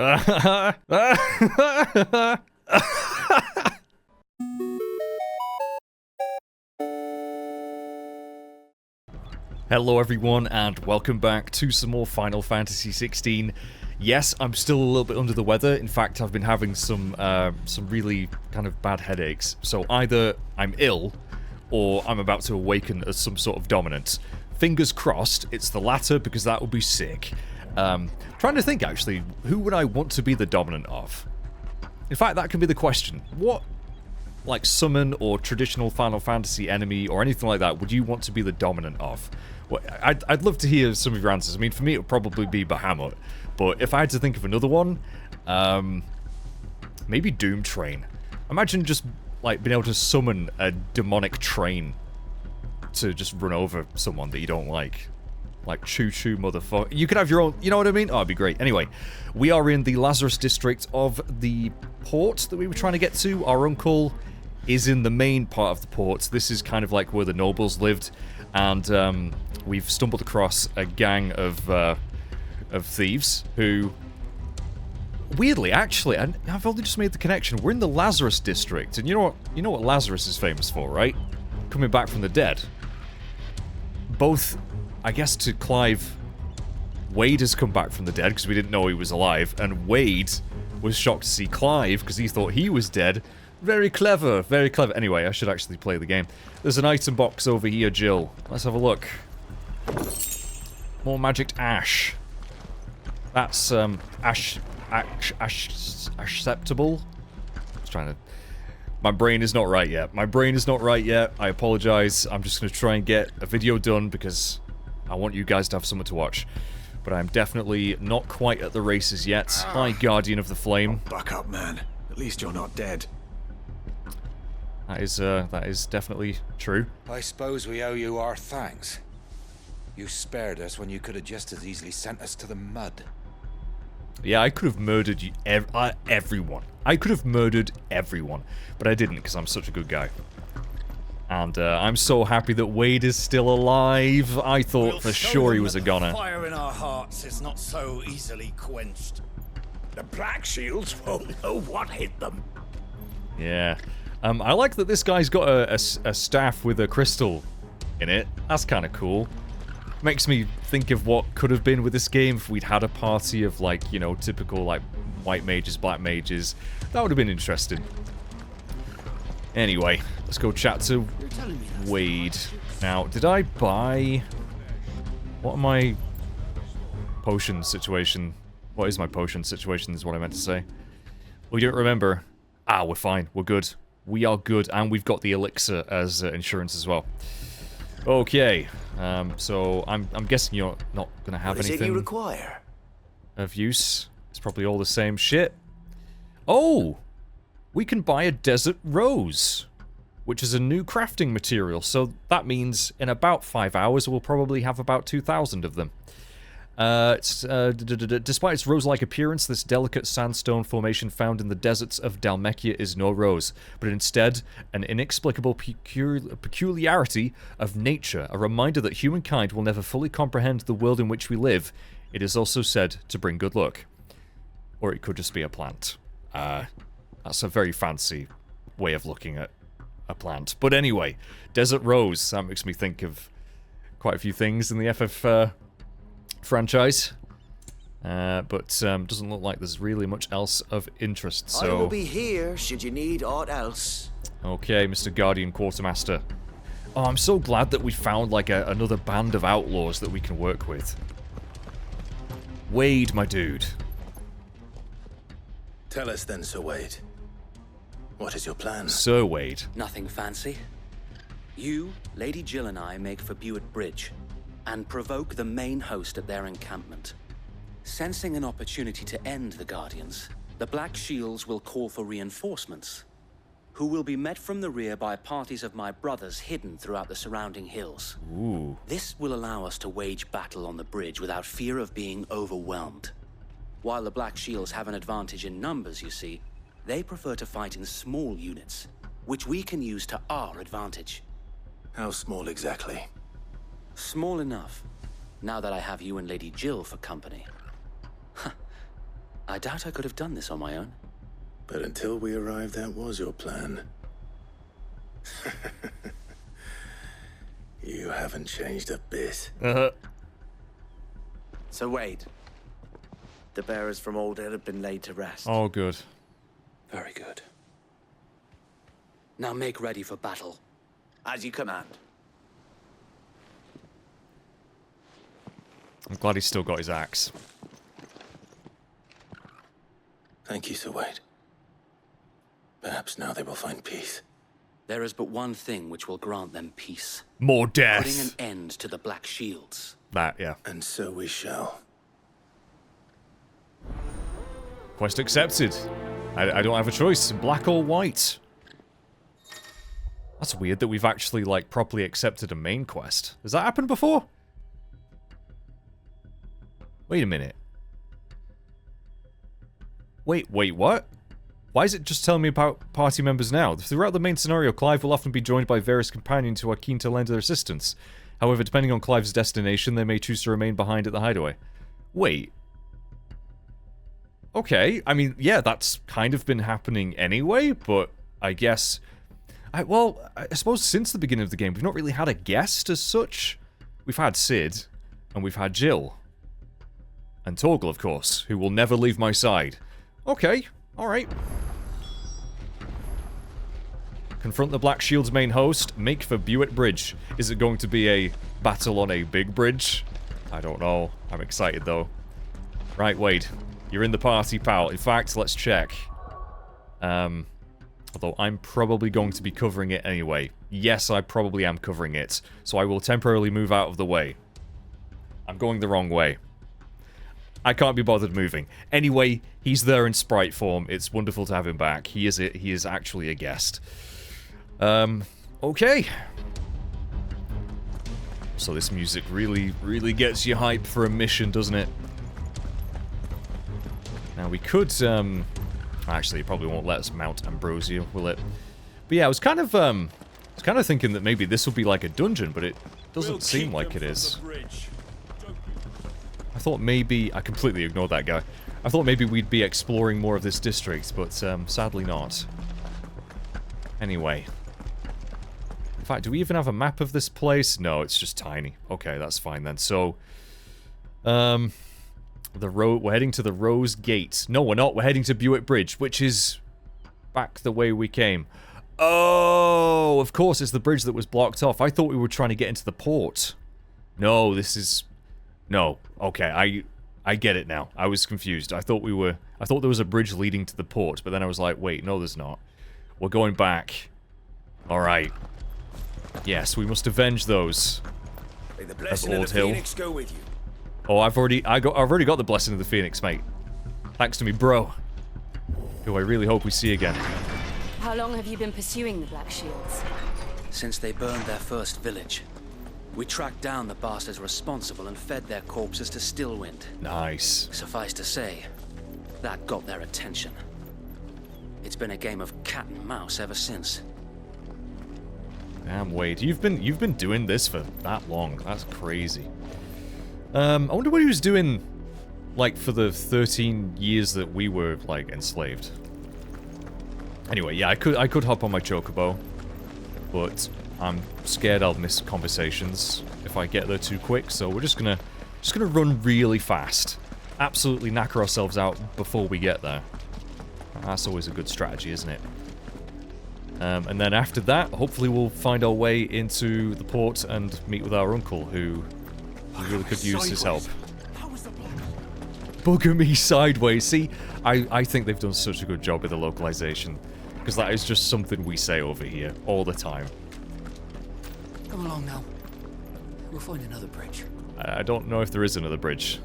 Hello everyone, and welcome back to some more Final Fantasy XVI. Yes, I'm still a little bit under the weather. In fact, I've been having some really kind of bad headaches. So either I'm ill, or I'm about to awaken as some sort of dominant. Fingers crossed, it's the latter, because that would be sick. Trying to think, actually, who would I want to be the dominant of? In fact, that could be the question. What, like, summon or traditional Final Fantasy enemy or anything like that would you want to be the dominant of? Well, I'd love to hear some of your answers. I mean, for me, it would probably be Bahamut. But if I had to think of another one, maybe Doom Train. Imagine just, like, being able to summon a demonic train to just run over someone that you don't like. Like, choo-choo, motherfucker. You could have your own, you know what I mean? Oh, it'd be great. Anyway, we are in the Lazarus district of the port that we were trying to get to. Our uncle is in the main part of the port. This is kind of like where the nobles lived. And we've stumbled across a gang of thieves who... Weirdly, actually, I've only just made the connection. We're in the Lazarus district. And you know what Lazarus is famous for, right? Coming back from the dead. Both... I guess to Clive, Wade has come back from the dead because we didn't know he was alive, and Wade was shocked to see Clive because he thought he was dead. Very clever, very clever. Anyway, I should actually play the game. There's an item box over here, Jill. Let's have a look. More magicked ash. That's, acceptable. I was trying to... My brain is not right yet. My brain is not right yet. I apologize. I'm just going to try and get a video done because... I want you guys to have something to watch. But I'm definitely not quite at the races yet. Hi, Guardian of the Flame. Buck up, man. At least you're not dead. That is definitely true. I suppose we owe you our thanks. You spared us when you could have just as easily sent us to the mud. Yeah, I could have murdered you, everyone. I could have murdered everyone. But I didn't because I'm such a good guy. And I'm so happy that Wade is still alive. I thought for sure he was a goner. The fire in our hearts is not so easily quenched. The Black Shields won't know what hit them. Yeah. I like that this guy's got a staff with a crystal in it. That's kind of cool. Makes me think of what could have been with this game if we'd had a party of, like, you know, typical, like, white mages, black mages. That would have been interesting. Anyway, let's go chat to Wade. Now, did I buy... What am my potion situation? What is my potion situation is what I meant to say. We don't remember. Ah, we're fine. We're good. We are good, and we've got the elixir as insurance as well. Okay, so I'm guessing you're not going to have anything you require? Of use. It's probably all the same shit. Oh! We can buy a desert rose, which is a new crafting material, so that means in about 5 hours we'll probably have about 2,000 of them. Despite its rose-like appearance, this delicate sandstone formation found in the deserts of Dhalmekia is no rose, but instead an inexplicable peculiarity of nature, a reminder that humankind will never fully comprehend the world in which we live. It is also said to bring good luck. Or it could just be a plant. That's a very fancy way of looking at a plant. But anyway, Desert Rose. That makes me think of quite a few things in the FF franchise. But doesn't look like there's really much else of interest, so... I will be here should you need aught else. Okay, Mr. Guardian Quartermaster. Oh, I'm so glad that we found, like, another band of outlaws that we can work with. Wade, my dude. Tell us then, Sir Wade. What is your plan? Sir Wade. Nothing fancy. You, Lady Jill and I make for Buett Bridge and provoke the main host at their encampment. Sensing an opportunity to end the Guardians, the Black Shields will call for reinforcements, who will be met from the rear by parties of my brothers hidden throughout the surrounding hills. Ooh. This will allow us to wage battle on the bridge without fear of being overwhelmed. While the Black Shields have an advantage in numbers, you see, they prefer to fight in small units, which we can use to our advantage. How small exactly? Small enough, now that I have you and Lady Jill for company. I doubt I could have done this on my own. But until we arrived, that was your plan. You haven't changed a bit. So wait. The bearers from Old Ed have been laid to rest. Oh, good. Very good. Now make ready for battle. As you command. I'm glad he's still got his axe. Thank you, Sir Wade. Perhaps now they will find peace. There is but one thing which will grant them peace. More death. Putting an end to the Black Shields. That, yeah. And so we shall. Quest accepted. I don't have a choice. Black or white. That's weird that we've actually, like, properly accepted a main quest. Has that happened before? Wait a minute. Wait, what? Why is it just telling me about party members now? Throughout the main scenario, Clive will often be joined by various companions who are keen to lend their assistance. However, depending on Clive's destination, they may choose to remain behind at the hideaway. Wait. Okay, I mean, yeah, that's kind of been happening anyway, but I guess... I suppose since the beginning of the game, we've not really had a guest as such. We've had Sid, and we've had Jill. And Torgal, of course, who will never leave my side. Okay, alright. Confront the Black Shield's main host, make for Buett Bridge. Is it going to be a battle on a big bridge? I don't know. I'm excited, though. Right, Wade. You're in the party, pal. In fact, let's check. Although I'm probably going to be covering it anyway. Yes, I probably am covering it. So I will temporarily move out of the way. I'm going the wrong way. I can't be bothered moving. Anyway, he's there in sprite form. It's wonderful to have him back. He is actually a guest. Okay. So this music really gets you hype for a mission, doesn't it? Now we could, actually, it probably won't let us mount Ambrosia, will it? But yeah, I was kind of thinking that maybe this would be like a dungeon, but it doesn't seem like it is. I thought maybe... I completely ignored that guy. I thought maybe we'd be exploring more of this district, but sadly not. Anyway. In fact, do we even have a map of this place? No, it's just tiny. Okay, that's fine then. So, we're heading to the Rose Gate. No, we're not. We're heading to Buett Bridge, which is back the way we came. Oh, of course, it's the bridge that was blocked off. I thought we were trying to get into the port. No, this is... No. Okay, I get it now. I was confused. I thought there was a bridge leading to the port, but then I was like, wait, no, there's not. We're going back. Alright. Yes, we must avenge those. May the blessing of the Phoenix go with you. Oh, I've already got the blessing of the Phoenix, mate. Thanks to me, bro. Who I really hope we see again. How long have you been pursuing the Black Shields? Since they burned their first village. We tracked down the bastards responsible and fed their corpses to Stillwind. Nice. Suffice to say, that got their attention. It's been a game of cat and mouse ever since. Damn, Wade, you've been doing this for that long. That's crazy. I wonder what he was doing, like, for the 13 years that we were, like, enslaved. Anyway, yeah, I could hop on my chocobo, but I'm scared I'll miss conversations if I get there too quick, so we're just gonna run really fast. Absolutely knacker ourselves out before we get there. That's always a good strategy, isn't it? And then after that, hopefully we'll find our way into the port and meet with our uncle, who really could use his help. Bugger me sideways. See, I think they've done such a good job with the localization, because that is just something we say over here all the time. Come along now. We'll find another bridge. I don't know if there is another bridge,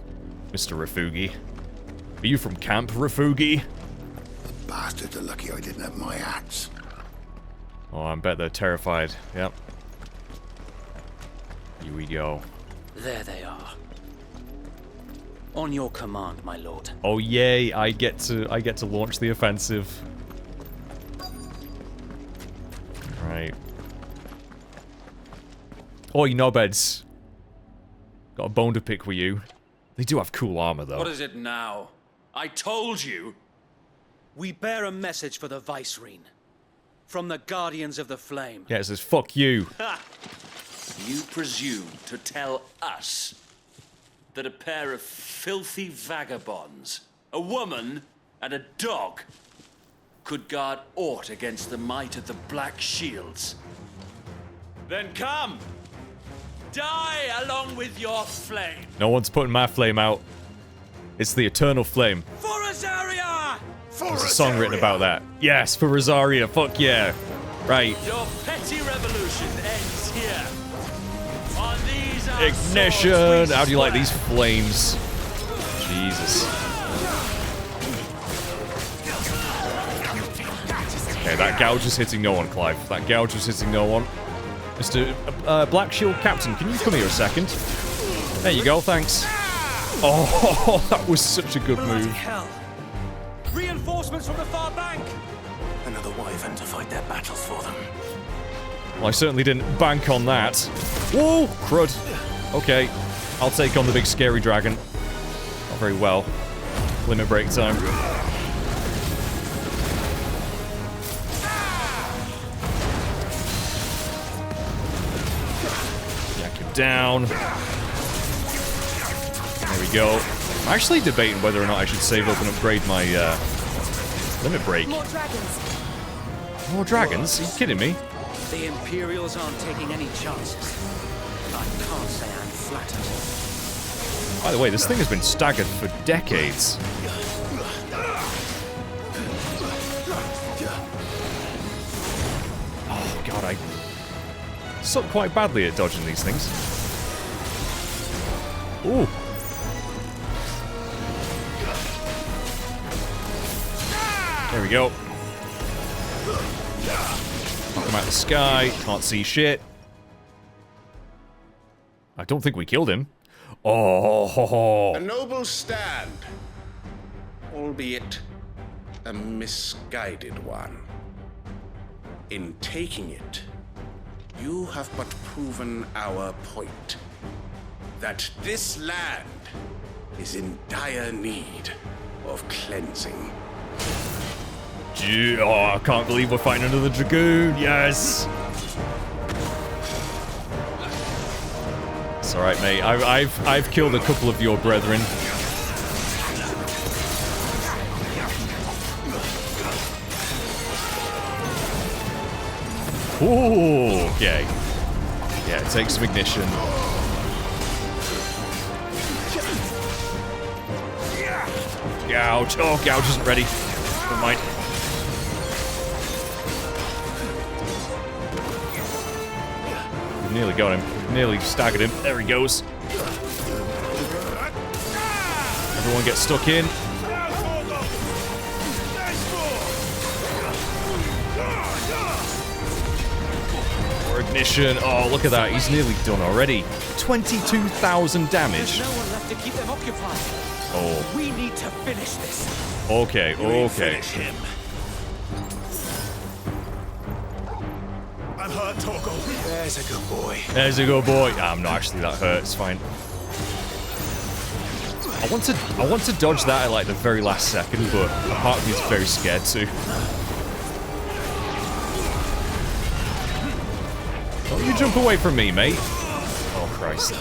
Mr. Refugi. Are you from Camp Refugi? The bastards are lucky I didn't have my axe. Oh, I bet they're terrified. Yep. Here we go. There they are. On your command, my lord. Oh yay! I get to launch the offensive. Right. Oi, knobheads. Got a bone to pick with you. They do have cool armor, though. What is it now? I told you. We bear a message for the Vicereine. From the Guardians of the Flame. Yeah, it says, fuck you. Ha! You presume to tell us that a pair of filthy vagabonds, a woman and a dog, could guard aught against the might of the Black Shields? Then come! Die along with your flame! No one's putting my flame out. It's the eternal flame. For Rosaria! There's a song written about that. Yes, for Rosaria. Fuck yeah. Right. Your petty revolution ends here. On these Ignition! How do you like these flames? Jesus. Okay, that gouge is hitting no one, Clive. That gouge is hitting no one. Mr. Black Shield Captain, can you come here a second? There you go, thanks. Oh, that was such a good move. Hell. Reinforcements from the far bank! Another wyvern to fight their battles for them. Well, I certainly didn't bank on that. Whoa, crud. Okay, I'll take on the big scary dragon. Not very well. Limit break time. Yak him down. There we go. I'm actually debating whether or not I should save up and upgrade my limit break. More dragons. More dragons? Are you kidding me? The Imperials aren't taking any chances. I can't say I'm flattered. By the way, this thing has been staggered for decades. Oh god, I suck quite badly at dodging these things. Ooh. There we go. Knock him out of the sky. Can't see shit. I don't think we killed him. Oh. A noble stand, albeit a misguided one. In taking it, you have but proven our point. That this land is in dire need of cleansing. Gee, oh, I can't believe we're fighting another dragoon. Yes. It's all right, mate. I've killed a couple of your brethren. Ooh, okay. Yeah, it takes some ignition. Gouge. Oh, Gouge isn't ready. Never mind. We've nearly got him. Nearly staggered him. There he goes. Everyone gets stuck in. More ignition. Oh, look at that. He's nearly done already. 22,000 damage. There's no one left to keep them occupied. Oh. We need to finish this. Okay, okay. Finish him. I'm hurt, Torgal. There's a good boy. There's a good boy. I'm not actually that hurt. It's fine. I want to dodge that at like the very last second, but a part of me is very scared too. Don't you jump away from me, mate. Oh Christ.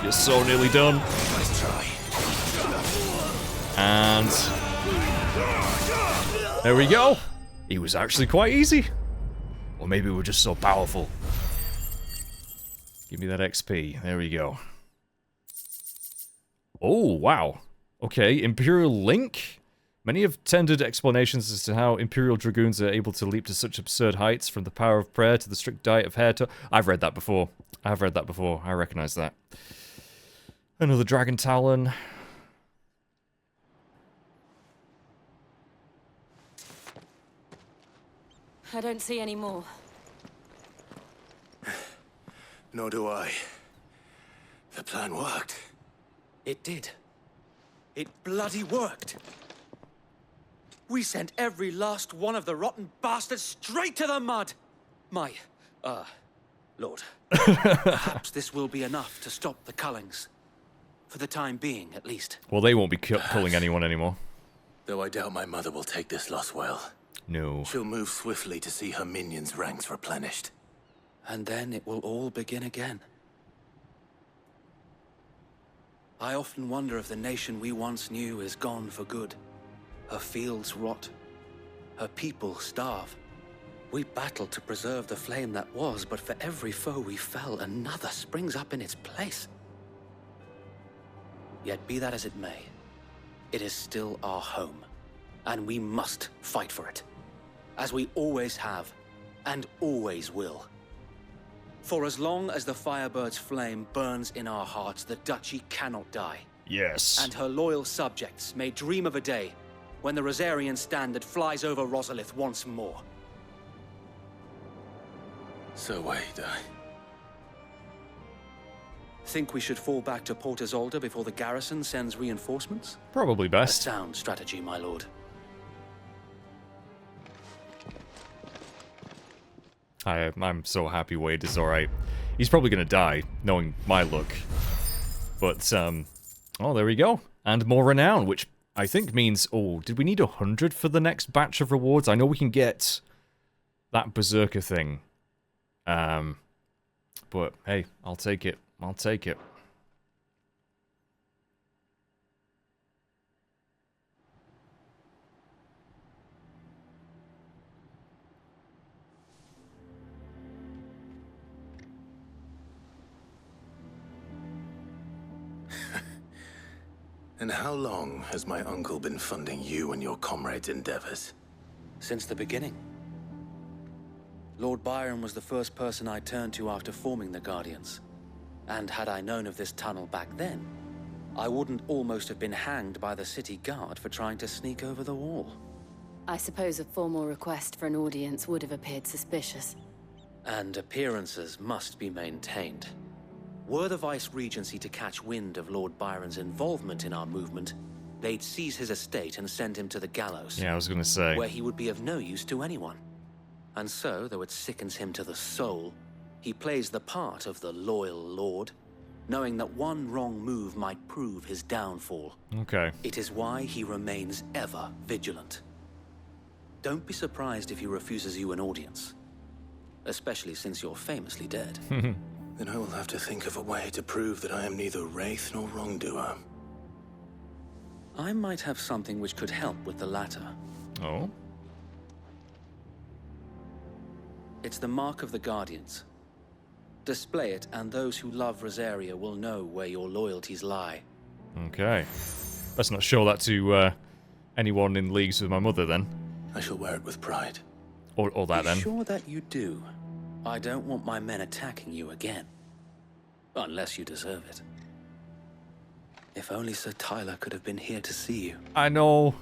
You're so nearly done. Nice try. And there we go. He was actually quite easy. Or maybe we're just so powerful. Give me that XP. There we go. Oh, wow. Okay, Imperial Link? Many have tendered explanations as to how Imperial Dragoons are able to leap to such absurd heights, from the power of prayer to the strict diet of hair to... I've read that before. I've read that before. I recognize that. Another Dragon Talon. I don't see any more. Nor do I. The plan worked. It did. It bloody worked. We sent every last one of the rotten bastards straight to the mud. My Lord. Perhaps this will be enough to stop the Cullings. For the time being, at least. Well, they won't be culling anyone anymore. Though I doubt my mother will take this loss well. No. She'll move swiftly to see her minions' ranks replenished. And then it will all begin again. I often wonder if the nation we once knew is gone for good. Her fields rot. Her people starve. We battled to preserve the flame that was, but for every foe we fell, another springs up in its place. Yet be that as it may, it is still our home, and we must fight for it, as we always have, and always will. For as long as the Firebird's flame burns in our hearts, the Duchy cannot die. Yes. And her loyal subjects may dream of a day when the Rosarian standard flies over Rosalith once more. So wait, Think we should fall back to Port Isolde before the garrison sends reinforcements? Probably A best. sound strategy, my lord. I'm so happy Wade is alright. He's probably gonna die, knowing my luck. But, oh, there we go. And more renown, which I think means, oh, did we need 100 for the next batch of rewards? I know we can get that Berserker thing. But, hey, I'll take it. I'll take it. And how long has my uncle been funding you and your comrades' endeavors? Since the beginning. Lord Byron was the first person I turned to after forming the Guardians. And had I known of this tunnel back then, I wouldn't almost have been hanged by the city guard for trying to sneak over the wall. I suppose a formal request for an audience would have appeared suspicious. And appearances must be maintained. Were the Vice-Regency to catch wind of Lord Byron's involvement in our movement, they'd seize his estate and send him to the gallows. Yeah, I was gonna say. Where he would be of no use to anyone. And so, though it sickens him to the soul, he plays the part of the loyal lord, knowing that one wrong move might prove his downfall. Okay. It is why he remains ever vigilant. Don't be surprised if he refuses you an audience. Especially since you're famously dead. Then I will have to think of a way to prove that I am neither wraith nor wrongdoer. I might have something which could help with the latter. Oh? It's the mark of the Guardians. Display it, and those who love Rosaria will know where your loyalties lie. Okay. Let's not show that to anyone in leagues with my mother, then. I shall wear it with pride. Or that, then. Sure that you do. I don't want my men attacking you again. Unless you deserve it. If only Sir Tyler could have been here to see you. I know.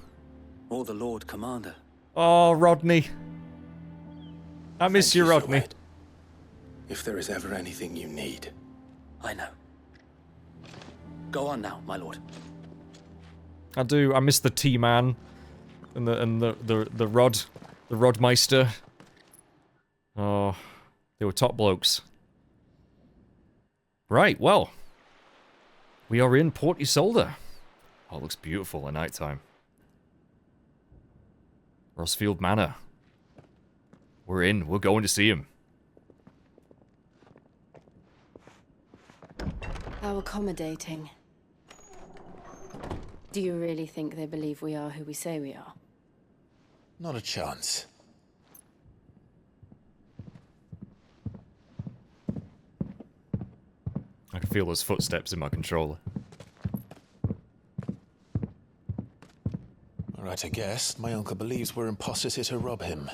Or the Lord Commander. Oh, Rodney. I miss Thank you, Sir Rodney. Wade. If there is ever anything you need. I know. Go on now, my lord. I do. I miss the T-Man and the Rodmeister. Oh, they were top blokes. Right, well, we are in Port Isolde. Oh, it looks beautiful at night time. Rossfield Manor. We're in. We're going to see him. How accommodating. Do you really think they believe we are who we say we are? Not a chance. I can feel those footsteps in my controller. Right, I guess. My uncle believes we're imposters here to rob him.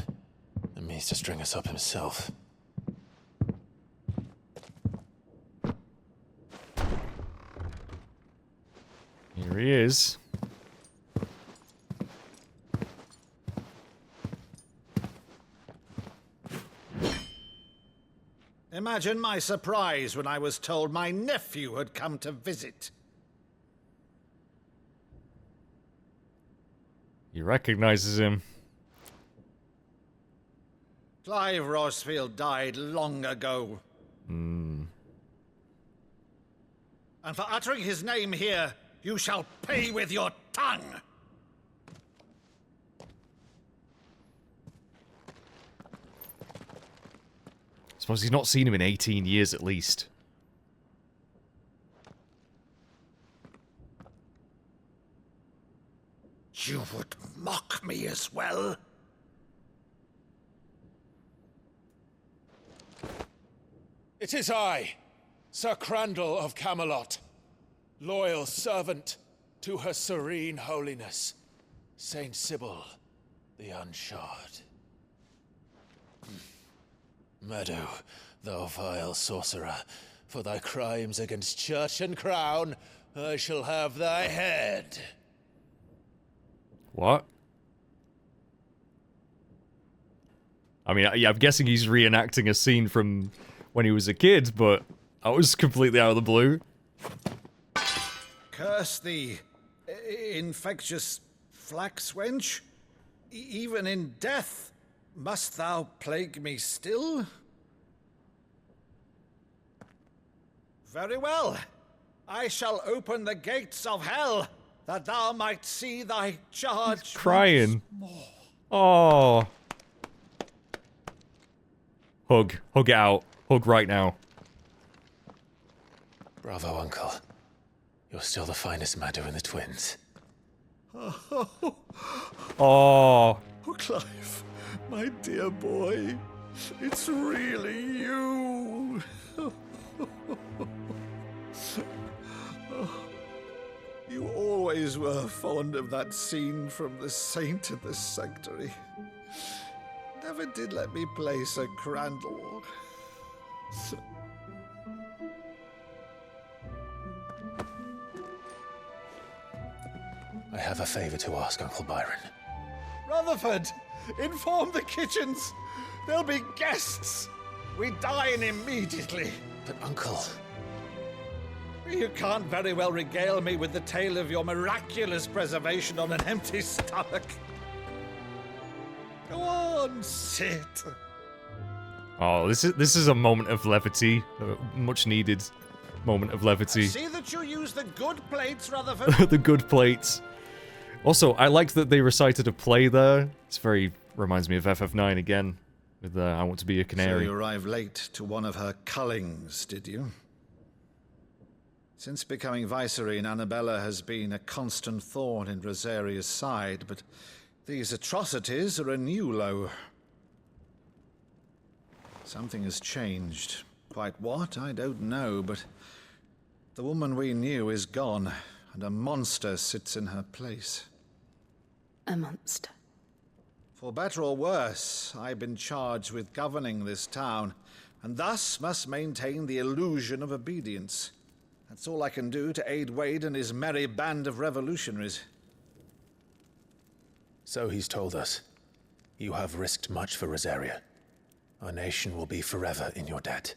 And means to string us up himself. Here he is. Imagine my surprise when I was told my nephew had come to visit. He recognizes him. Clive Rossfield died long ago. And for uttering his name here, you shall pay with your tongue. Suppose he's not seen him in 18 years at least. You would mock me as well? It is I, Sir Crandall of Camelot, loyal servant to her serene holiness, Saint Sybil the Unshod. Meadow, thou vile sorcerer, for thy crimes against church and crown, I shall have thy head. What? I mean, yeah, I'm guessing he's reenacting a scene from when he was a kid, but I was completely out of the blue. Curse thee, infectious flax wench. Even in death, must thou plague me still? Very well. I shall open the gates of hell, that thou might see thy charge. He's crying. Oh. Hug. Hug it out. Hug right now. Bravo, Uncle. You're still the finest Meadow in the twins. Oh. Oh, Clive, my dear boy, it's really you. You always were fond of that scene from The Saint in the Sanctuary. Never did let me play Sir Crandall. I have a favor to ask, Uncle Byron. Rutherford, inform the kitchens. There'll be guests. We dine immediately. But, Uncle... You can't very well regale me with the tale of your miraculous preservation on an empty stomach. Go on, sit. Oh, this is a moment of levity, a much needed moment of levity. See that you use the good plates, Rutherford. The good plates. Also, I liked that they recited a play there. It's very reminds me of FF9 again, with I Want to Be a Canary. So you arrived late to one of her cullings, did you? Since becoming Vicereine, Annabella has been a constant thorn in Rosaria's side, but these atrocities are a new low. Something has changed. Quite what, I don't know, but the woman we knew is gone, and a monster sits in her place. A monster? For better or worse, I've been charged with governing this town, and thus must maintain the illusion of obedience. That's all I can do to aid Wade and his merry band of revolutionaries. So he's told us. You have risked much for Rosaria. Our nation will be forever in your debt.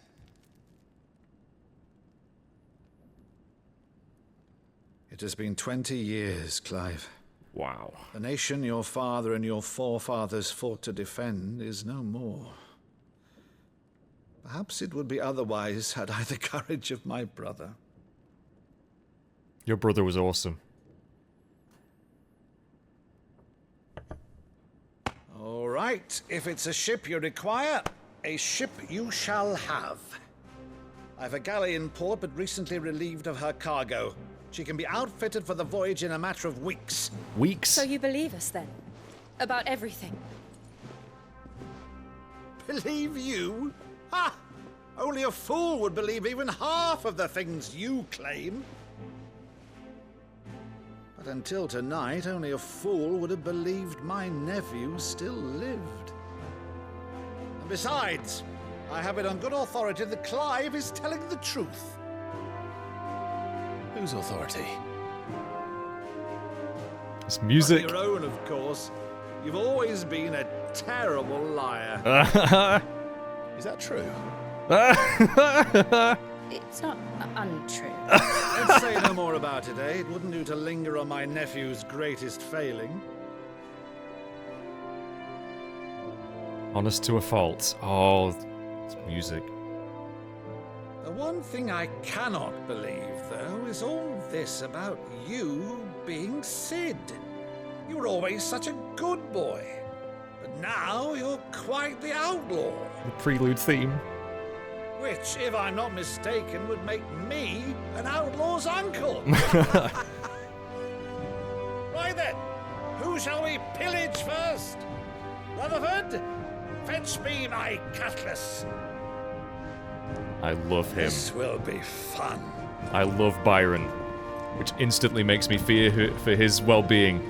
It has been 20 years, Clive. Wow. The nation your father and your forefathers fought to defend is no more. Perhaps it would be otherwise had I the courage of my brother. Your brother was awesome. All right, if it's a ship you require, a ship you shall have. I've a galley in port, but recently relieved of her cargo. She can be outfitted for the voyage in a matter of weeks. Weeks? So you believe us, then? About everything? Believe you? Ha! Only a fool would believe even half of the things you claim. But until tonight, only a fool would have believed my nephew still lived. And besides, I have it on good authority that Clive is telling the truth. Whose authority? It's music. On your own, of course. You've always been a terrible liar. Is that true? It's not untrue. Let's say no more about it, eh? It wouldn't do to linger on my nephew's greatest failing. Honest to a fault. Oh, it's music. The one thing I cannot believe, though, is all this about you being Sid. You were always such a good boy, but now you're quite the outlaw. The prelude theme. Which, if I'm not mistaken, would make me an outlaw's uncle. Right then, who shall we pillage first? Rutherford, fetch me my cutlass. I love him. This will be fun. I love Byron, which instantly makes me fear for his well-being.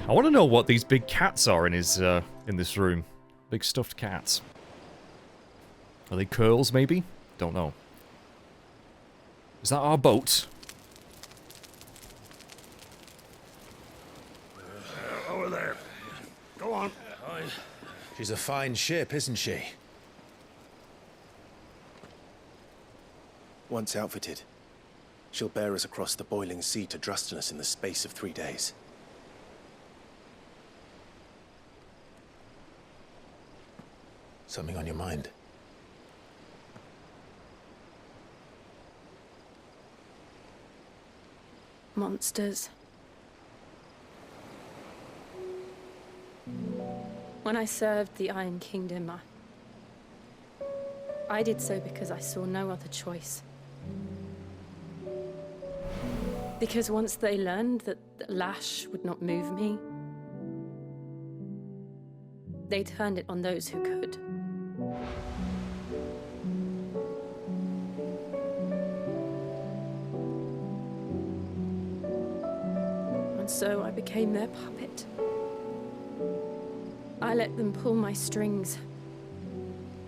I want to know what these big cats are in his in this room. Big stuffed cats. Are they curls, maybe? Don't know. Is that our boat? Over there. Go on. She's a fine ship, isn't she? Once outfitted, she'll bear us across the boiling sea to Drustinus in the space of 3 days. Something on your mind? Monsters. When I served the Iron Kingdom, I did so because I saw no other choice. Because once they learned that the lash would not move me, they turned it on those who could. And so I became their puppet. I let them pull my strings,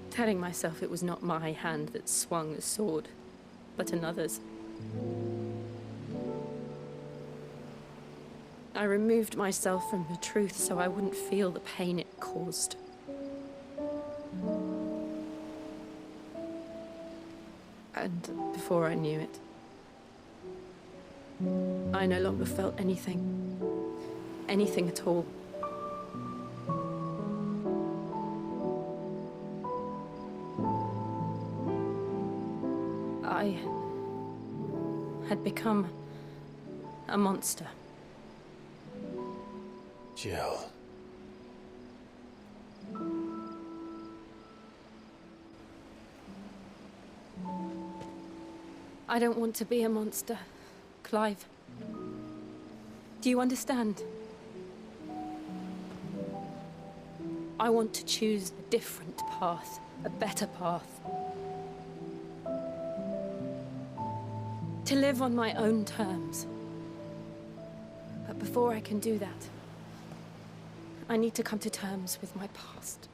telling myself it was not my hand that swung the sword, but another's. I removed myself from the truth so I wouldn't feel the pain it caused. And before I knew it, I no longer felt anything. Anything at all. I had become a monster. Jill. I don't want to be a monster, Clive. Do you understand? I want to choose a different path, a better path. To live on my own terms. But before I can do that, I need to come to terms with my past.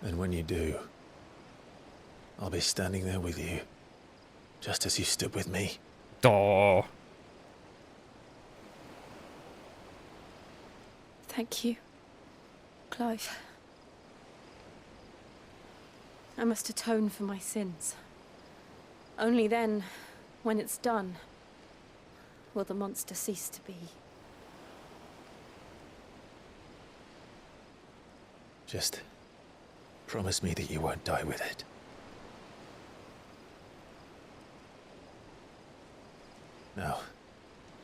And when you do, I'll be standing there with you, just as you stood with me. Aww. Thank you, Clive. I must atone for my sins. Only then, when it's done, will the monster cease to be. Just promise me that you won't die with it. Now,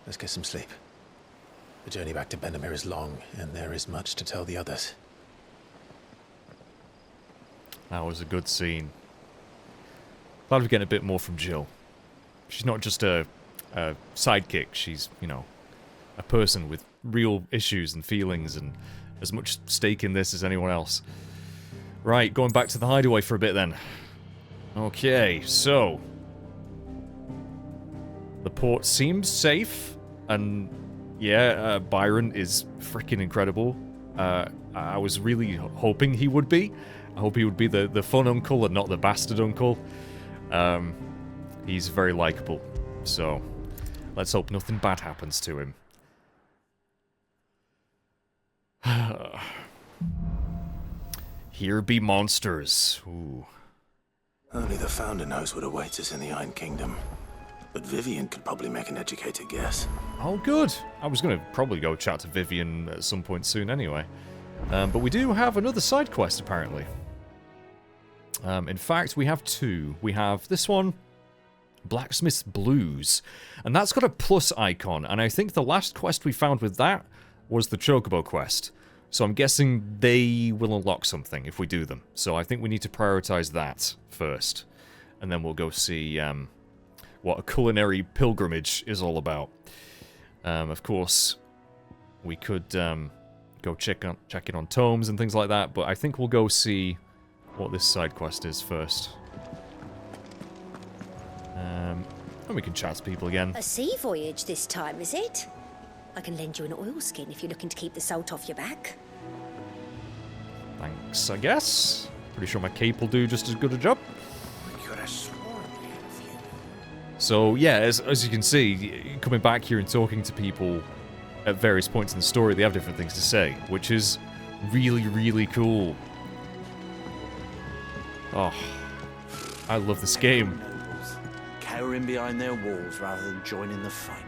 let's get some sleep. The journey back to Benamir is long, and there is much to tell the others. That was a good scene. Glad we're getting a bit more from Jill. She's not just a sidekick. She's, you know, a person with real issues and feelings and as much stake in this as anyone else. Right, going back to the hideaway for a bit then. Okay, so the port seems safe, and yeah, Byron is freaking incredible. I was really hoping he would be. I hope he would be the fun uncle and not the bastard uncle. He's very likable, so let's hope nothing bad happens to him. Here be monsters. Ooh. Only the Founder knows what awaits us in the Iron Kingdom. but Vivian could probably make an educated guess. Oh, good. I was going to probably go chat to Vivian at some point soon anyway. But we do have another side quest, apparently. In fact, we have two. We have this one, Blacksmith's Blues. And that's got a plus icon. And I think the last quest we found with that was the Chocobo quest. So I'm guessing they will unlock something if we do them. So I think we need to prioritize that first. And then we'll go see what a culinary pilgrimage is all about. Of course, we could go check in on tomes and things like that, but I think we'll go see what this side quest is first. And we can chat to people again. A sea voyage this time, is it? I can lend you an oilskin if you're looking to keep the salt off your back. Thanks, I guess. Pretty sure my cape will do just as good a job. So, yeah, as you can see, coming back here and talking to people at various points in the story, they have different things to say, which is really, really cool. Oh, I love this game. Cowering behind their walls rather than joining the fight.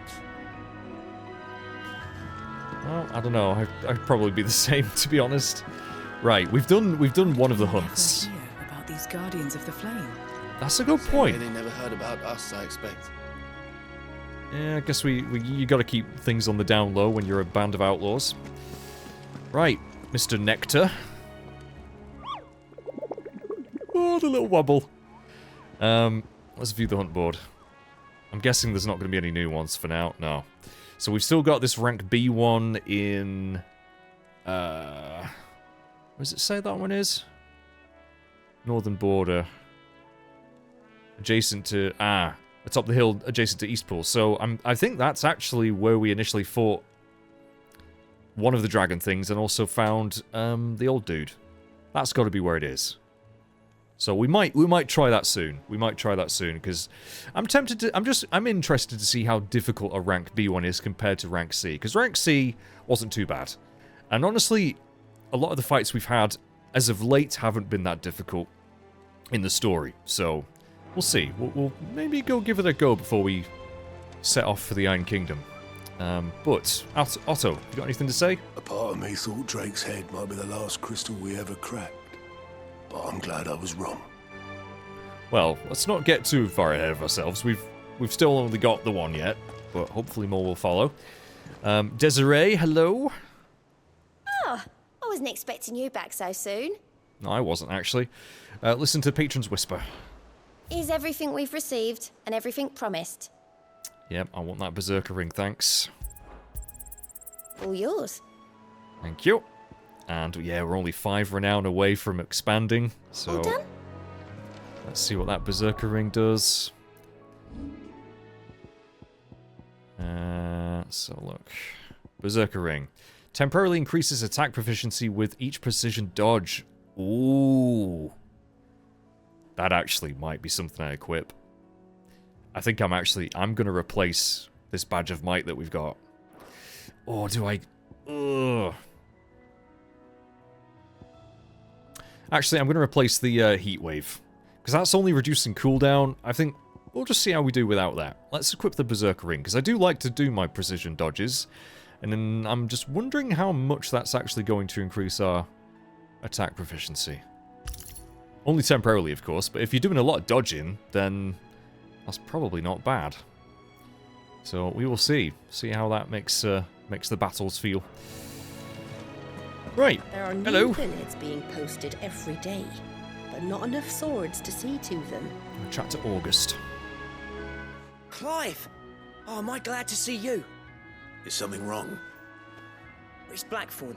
Well, I don't know. I'd probably be the same, to be honest. Right, we've done one of the hunts. Never hear about these guardians of the flame. That's a good point. They never heard about us, I expect. Yeah, I guess you got to keep things on the down low when you're a band of outlaws. Right, Mr. Nectar. Oh, the little wobble. Let's view the hunt board. I'm guessing there's not going to be any new ones for now. No. So we've still got this rank B one in... where does it say that one is? Northern border. Adjacent to... atop the hill, adjacent to Eastpool. So I think that's actually where we initially fought one of the dragon things and also found the old dude. That's got to be where it is. So we might try that soon. We might try that soon because I'm tempted to. I'm interested to see how difficult a rank B1 is compared to rank C, because rank C wasn't too bad, and honestly, a lot of the fights we've had as of late haven't been that difficult in the story. So we'll see. We'll maybe go give it a go before we set off for the Iron Kingdom. But Otto, you got anything to say? A part of me thought Drake's head might be the last crystal we ever cracked. But I'm glad I was wrong. Well, let's not get too far ahead of ourselves. We've still only got the one yet, but hopefully more will follow. Desiree, hello? Oh, I wasn't expecting you back so soon. No, I wasn't, actually. Listen to Patron's Whisper. Is everything we've received and everything promised? Yep, I want that Berserker ring, thanks. All yours. Thank you. And yeah, we're only 5 renown away from expanding, so All done? Let's see what that Berserker ring does. So look, Berserker ring temporarily increases attack proficiency with each precision dodge. Ooh, that actually might be something I equip. I think I'm gonna replace this badge of might that we've got. Or do I? Ugh. Actually, I'm going to replace the heat wave, because that's only reducing cooldown. I think we'll just see how we do without that. Let's equip the Berserker ring, because I do like to do my precision dodges, and then I'm just wondering how much that's actually going to increase our attack proficiency. Only temporarily, of course, but if you're doing a lot of dodging, then that's probably not bad. So we will see how that makes the battles feel. Right. There are Hello. new billets being posted every day, but not enough swords to see to them. I'll chat to August. Clive! Oh, am I glad to see you? Is something wrong? It's Blackthorn.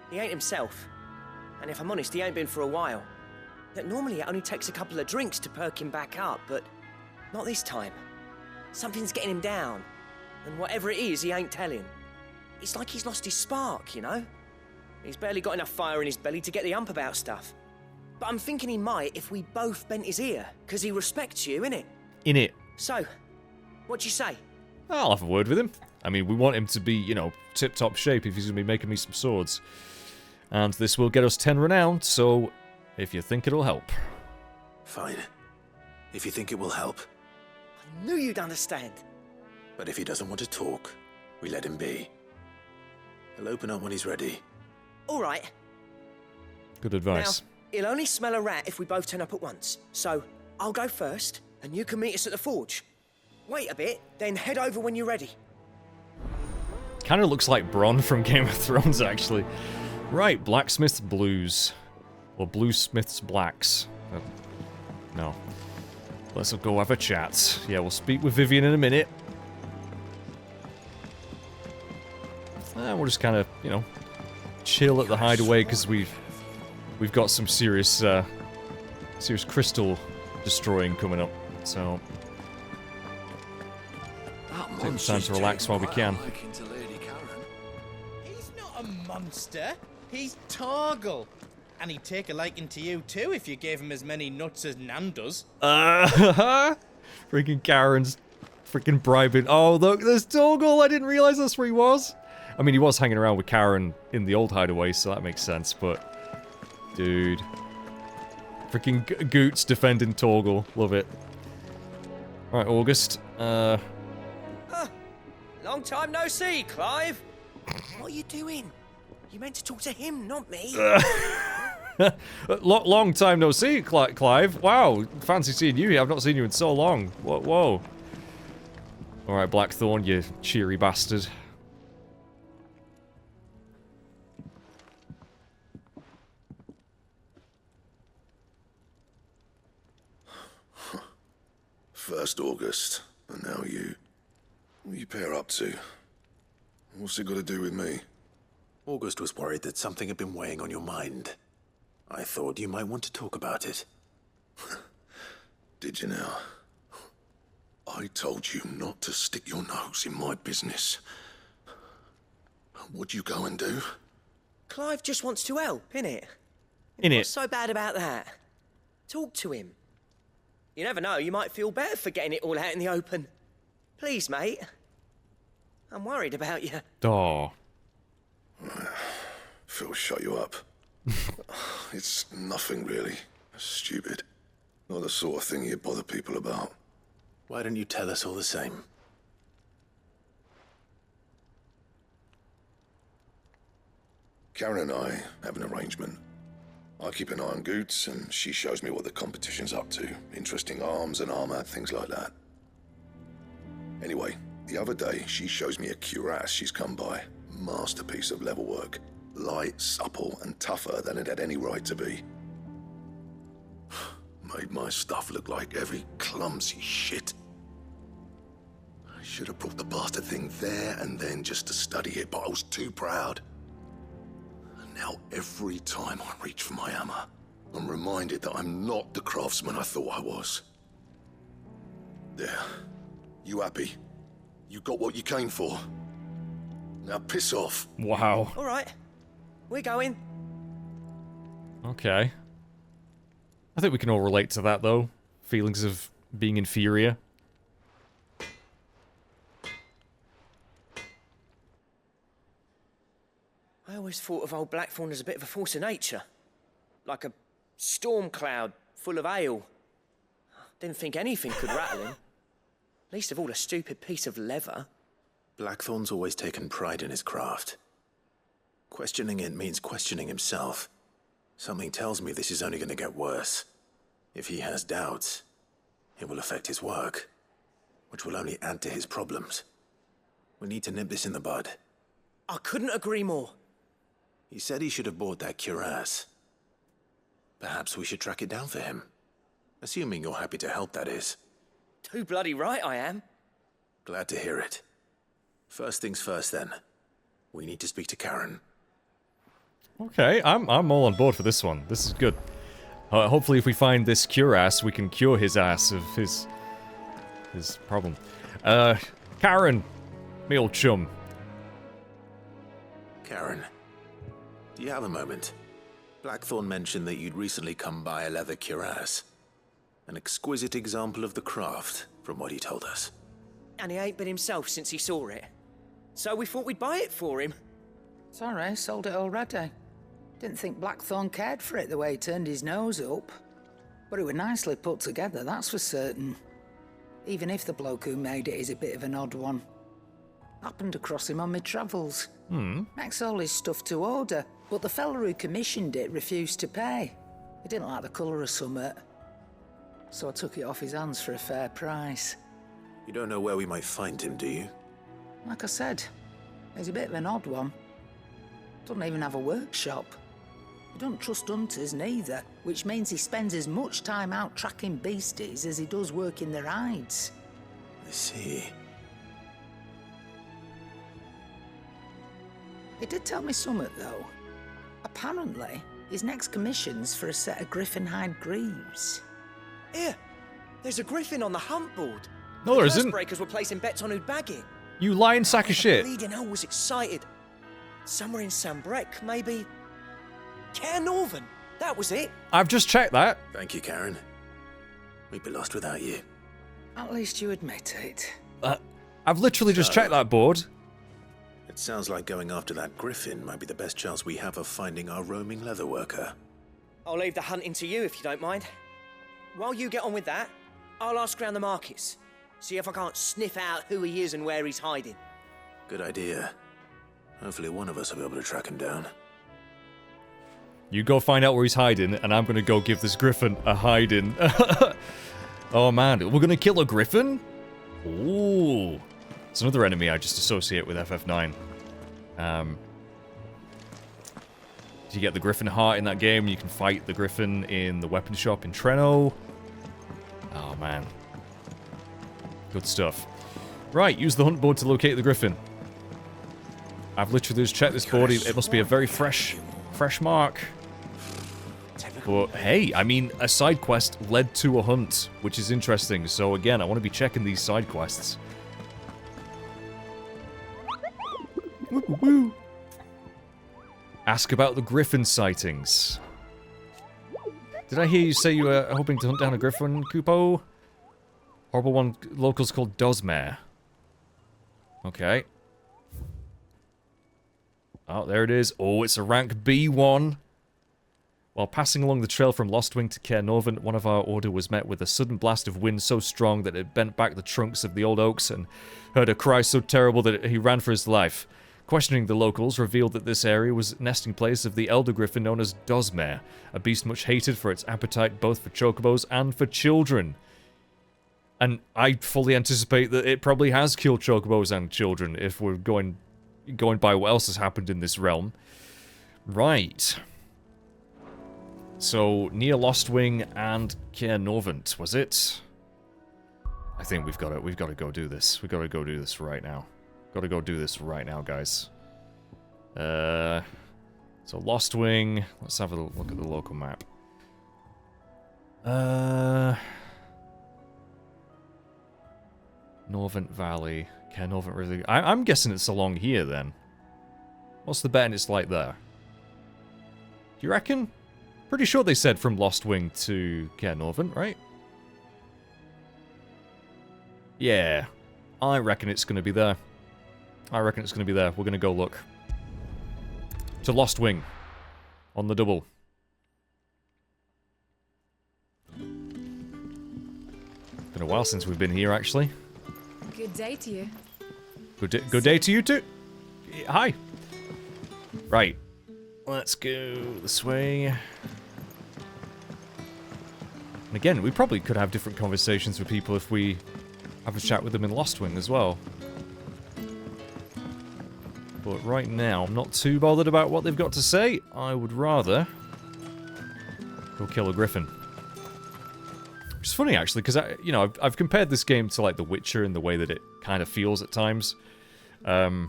He ain't himself. And if I'm honest, he ain't been for a while. Yet normally it only takes a couple of drinks to perk him back up, but not this time. Something's getting him down. And whatever it is, he ain't telling. It's like he's lost his spark, you know? He's barely got enough fire in his belly to get the ump about stuff. But I'm thinking he might if we both bent his ear, because he respects you, innit? In it. So, what do you say? I'll have a word with him. I mean, we want him to be, you know, tip-top shape if he's going to be making me some swords. And this will get us 10 renown, so if you think it'll help. Fine. If you think it will help. I knew you'd understand. But if he doesn't want to talk, we let him be. He'll open up when he's ready. All right. Good advice. Now, he'll only smell a rat if we both turn up at once. So, I'll go first, and you can meet us at the forge. Wait a bit, then head over when you're ready. Kind of looks like Bronn from Game of Thrones, actually. Right, Blacksmith's Blues. Or Bluesmith's Blacks. No. Let's go have a chat. Yeah, we'll speak with Vivian in a minute. We'll just kind of, you know, chill at the hideaway because we've got some serious crystal destroying coming up. So take the time to relax while we can. He's not a monster. He's Torgal. And he'd take a liking to you too if you gave him as many nuts as Nan does. Freaking Karen's freaking bribing. Oh, look, there's Torgal. I didn't realize that's where he was. I mean, he was hanging around with Karen in the old hideaway, so that makes sense, but... Dude. Freaking Goots defending Torgal. Love it. Alright, August. Long time no see, Clive. What are you doing? You meant to talk to him, not me. Long time no see, Clive. Wow, fancy seeing you here. I've not seen you in so long. Whoa. Alright, Blackthorn, you cheery bastard. First August, and now you. What are you pair up to? What's it got to do with me? August was worried that something had been weighing on your mind. I thought you might want to talk about it. Did you now? I told you not to stick your nose in my business. What'd you go and do? Clive just wants to help, innit? Innit? What's so bad about that? Talk to him. You never know, you might feel better for getting it all out in the open. Please, mate. I'm worried about you. Oh. Phil, shut you up. It's nothing really. Stupid. Not the sort of thing you bother people about. Why don't you tell us all the same? Karen and I have an arrangement. I keep an eye on Goots, and she shows me what the competition's up to. Interesting arms and armor, things like that. Anyway, the other day, she shows me a cuirass she's come by. Masterpiece of level work. Light, supple, and tougher than it had any right to be. Made my stuff look like heavy, clumsy shit. I should have brought the bastard thing there and then just to study it, but I was too proud. Now, every time I reach for my hammer, I'm reminded that I'm not the craftsman I thought I was. There. You happy? You got what you came for? Now piss off. Wow. All right. We're going. Okay. I think we can all relate to that, though. Feelings of being inferior. I always thought of old Blackthorn as a bit of a force of nature. Like a storm cloud full of ale. Didn't think anything could rattle him. Least of all a stupid piece of leather. Blackthorn's always taken pride in his craft. Questioning it means questioning himself. Something tells me this is only going to get worse. If he has doubts, it will affect his work, which will only add to his problems. We need to nip this in the bud. I couldn't agree more. He said he should have bought that cuirass. Perhaps we should track it down for him. Assuming you're happy to help, that is. Too bloody right I am. Glad to hear it. First things first, then. We need to speak to Karen. Okay, I'm all on board for this one. This is good. Hopefully if we find this cuirass, we can cure his ass of his problem. Karen, me old chum. Karen, do you have a moment? Blackthorn mentioned that you'd recently come by a leather cuirass. An exquisite example of the craft, from what he told us. And he ain't been himself since he saw it. So we thought we'd buy it for him. Sorry, sold it already. Didn't think Blackthorn cared for it the way he turned his nose up. But it was nicely put together, that's for certain. even if the bloke who made it is a bit of an odd one. Happened across him on my travels. Makes all his stuff to order, but the fella who commissioned it refused to pay. He didn't like the colour of summit, so I took it off his hands for a fair price. You don't know where we might find him, do you? Like I said, he's a bit of an odd one. Doesn't even have a workshop. He don't trust hunters neither, which means he spends as much time out tracking beasties as he does working their hides. I see. He did tell me something, though. Apparently, his next commission's for a set of Griffin hide greaves. Here, there's a Griffin on the hunt board. No, there the isn't. breakers were placing bets on who'd bag it. You lying sack of shit. Bleeding hell was excited. Somewhere in Sambrec, maybe. Caernarvon. That was it. I've just checked that. Thank you, Karen. We'd be lost without you. At least you admit it. I've literally just checked that board. It sounds like going after that Griffin might be the best chance we have of finding our roaming leatherworker. I'll leave the hunting to you if you don't mind. While you get on with that, I'll ask around the markets. See if I can't sniff out who he is and where he's hiding. Good idea. Hopefully one of us will be able to track him down. You go find out where he's hiding, and I'm gonna go give this Griffin a hiding. Oh man, we're gonna kill a Griffin? Ooh. It's another enemy I just associate with FF9. You get the Griffin heart in that game, you can fight the Griffin in the weapon shop in Treno. Oh man. Good stuff. Right, use the hunt board to locate the Griffin. I've literally just checked this board, it must be a very fresh mark. But hey, I mean, a side quest led to a hunt, which is interesting. So again, I want to be checking these side quests. Woo. Ask about the Griffin sightings. Did I hear you say you were hoping to hunt down a Griffin, Kupo? Horrible one, locals called Dosmare. Okay. Oh, there it is. Oh, it's a rank B1. While passing along the trail from Lostwing to Caernarvon, one of our order was met with a sudden blast of wind so strong that it bent back the trunks of the old oaks and heard a cry so terrible that he ran for his life. Questioning the locals revealed that this area was nesting place of the elder griffin known as Dosmare, a beast much hated for its appetite both for chocobos and for children. And I fully anticipate that it probably has killed chocobos and children if we're going by what else has happened in this realm. Right. So, near Lostwing and Caernarvon, was it? I think we've got to go do this. We've got to go do this right now. Got to go do this right now, guys. So Lostwing. Let's have a look at the local map. Norvent Valley. Caernarvon really. I'm guessing it's along here then. What's the bet it's like there? Do you reckon? Pretty sure they said from Lostwing to Caernarvon, right? Yeah. I reckon it's going to be there. We're going to go look. To Lostwing. On the double. Been a while since we've been here, actually. Good day to you. Good day to you too. Hi. Right. Let's go this way. And again, we probably could have different conversations with people if we have a chat with them in Lostwing as well. But right now, I'm not too bothered about what they've got to say. I would rather go kill a griffin. Which is funny, actually, because I've compared this game to like The Witcher in the way that it kind of feels at times. The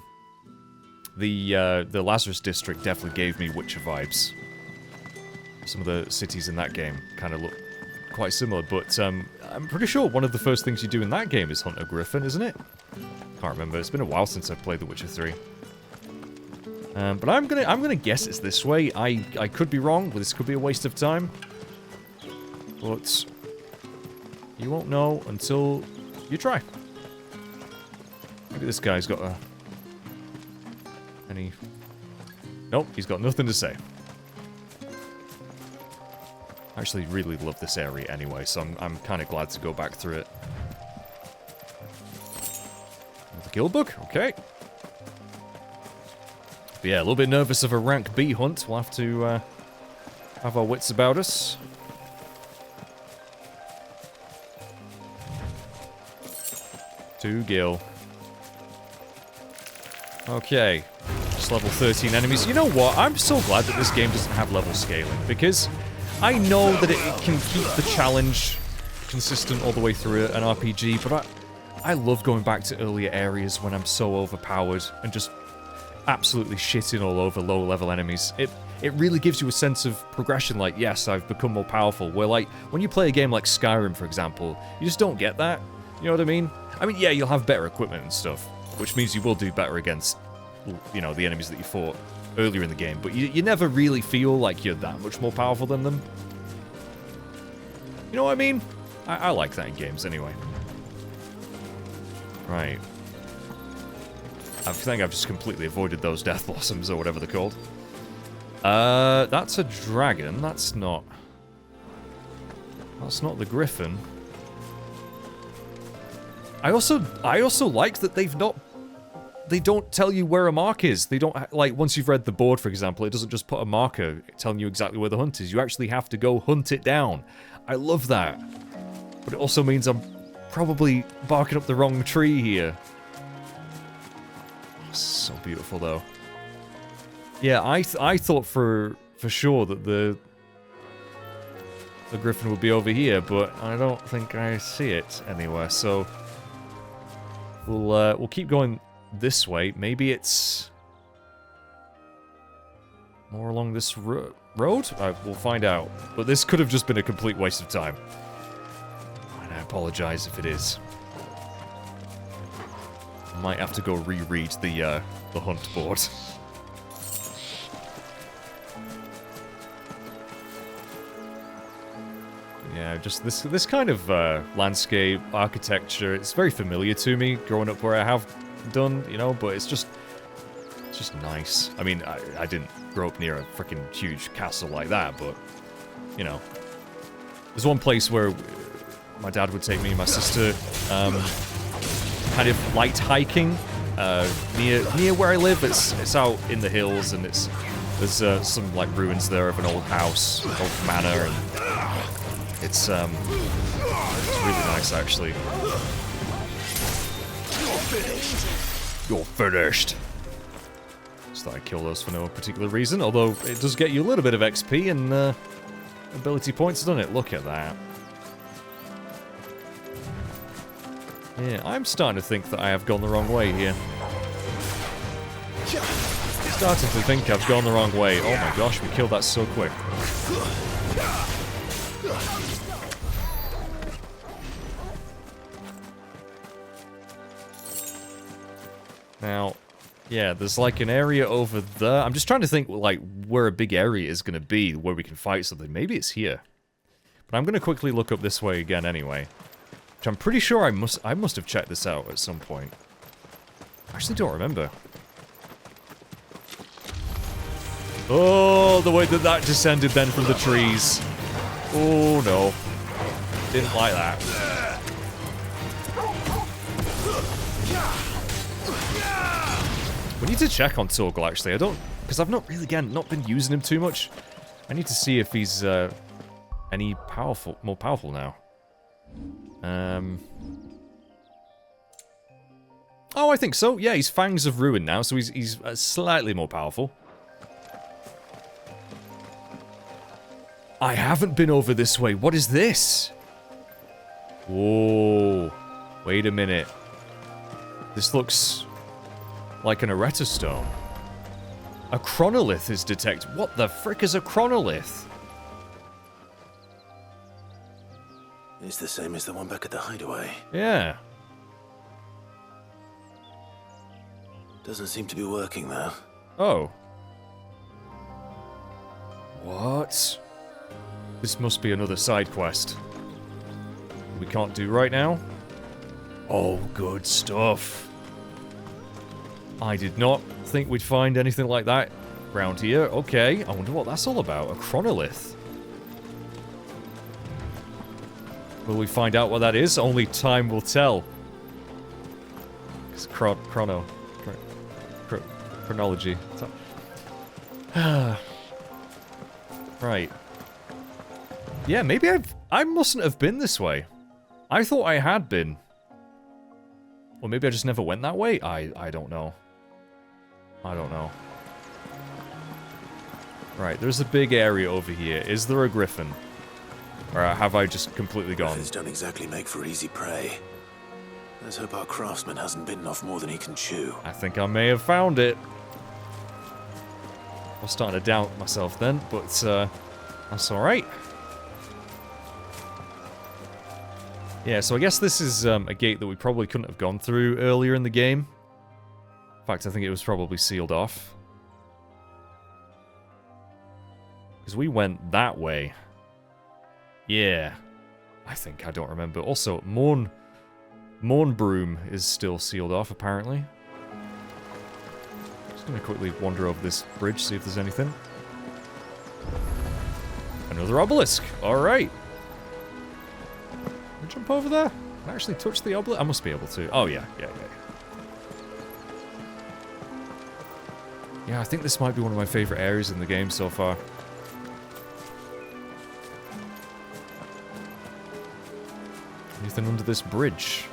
Lazarus District definitely gave me Witcher vibes. Some of the cities in that game kind of look quite similar, but I'm pretty sure one of the first things you do in that game is hunt a griffin, isn't it? Can't remember. It's been a while since I've played The Witcher 3. But I'm gonna guess it's this way. I could be wrong, but this could be a waste of time. But you won't know until you try. Maybe this guy's got any... Nope, he's got nothing to say. I actually really love this area anyway, so I'm kind of glad to go back through it. Gilbug, okay. But yeah, a little bit nervous of a rank B hunt. We'll have to have our wits about us. Two Gil. Okay. Just level 13 enemies. You know what? I'm so glad that this game doesn't have level scaling, because I know that it can keep the challenge consistent all the way through an RPG, but I love going back to earlier areas when I'm so overpowered and just absolutely shitting all over low-level enemies. It really gives you a sense of progression, like, yes, I've become more powerful, where, like, when you play a game like Skyrim, for example, you just don't get that. You know what I mean? I mean, yeah, you'll have better equipment and stuff, which means you will do better against, you know, the enemies that you fought earlier in the game, but you never really feel like you're that much more powerful than them. You know what I mean? I like that in games anyway. Right. I think I've just completely avoided those death blossoms or whatever they're called. That's a dragon. That's not the Griffin. I also like that they don't tell you where a mark is. They don't, like, once you've read the board, for example, it doesn't just put a marker telling you exactly where the hunt is. You actually have to go hunt it down. I love that. But it also means I'm probably barking up the wrong tree here. So beautiful, though. Yeah, I thought for sure that the Griffin would be over here, but I don't think I see it anywhere. So we'll keep going this way. Maybe it's more along this road? We'll find out. But this could have just been a complete waste of time. And I apologize if it is. I might have to go reread the hunt board. Yeah, just this kind of landscape, architecture, it's very familiar to me growing up where I have done, you know, but it's just nice. I mean, I didn't grow up near a freaking huge castle like that, but, you know. There's one place where my dad would take me and my sister, kind of light hiking, near where I live. It's out in the hills, and there's some, like, ruins there of an old house, old manor, and it's really nice, actually. You're finished. Just thought I'd kill those for no particular reason, although it does get you a little bit of XP and ability points, doesn't it? Look at that. Yeah, I'm starting to think that I have gone the wrong way here. Starting to think I've gone the wrong way. Oh my gosh, we killed that so quick. Now, yeah, there's like an area over there. I'm just trying to think, like, where a big area is going to be, where we can fight something. Maybe it's here. But I'm going to quickly look up this way again anyway. Which I'm pretty sure I must have checked this out at some point. I actually don't remember. Oh, the way that descended then from the trees. Oh, no. Didn't like that. We need to check on Torgal, actually. I don't... Because I've not really, again, not been using him too much. I need to see if he's any more powerful now. Oh, I think so. Yeah, he's Fangs of Ruin now, so he's slightly more powerful. I haven't been over this way. What is this? Whoa. Wait a minute. This looks like an Areta stone. A chronolith is detected. What the frick is a chronolith? It's the same as the one back at the hideaway. Yeah. Doesn't seem to be working, though. Oh. What? This must be another side quest. We can't do right now? Oh, good stuff. I did not think we'd find anything like that around here. Okay, I wonder what that's all about. A chronolith. Will we find out what that is? Only time will tell. It's chronology. Right. Yeah, maybe I mustn't have been this way. I thought I had been. Or maybe I just never went that way? I don't know. I don't know. Right, there's a big area over here. Is there a Griffin? Or have I just completely gone? Griffins don't exactly make for easy prey. Let's hope our craftsman hasn't bitten off more than he can chew. I think I may have found it. I was starting to doubt myself then, but that's alright. Yeah, so I guess this is a gate that we probably couldn't have gone through earlier in the game. In fact, I think it was probably sealed off. Because we went that way. Yeah. I don't remember. Also, Mournbroom is still sealed off, apparently. Just gonna quickly wander over this bridge, see if there's anything. Another obelisk! Alright. Can I jump over there? Can I actually touch the obelisk? I must be able to. Oh, yeah. Yeah, I think this might be one of my favorite areas in the game so far. Anything under this bridge?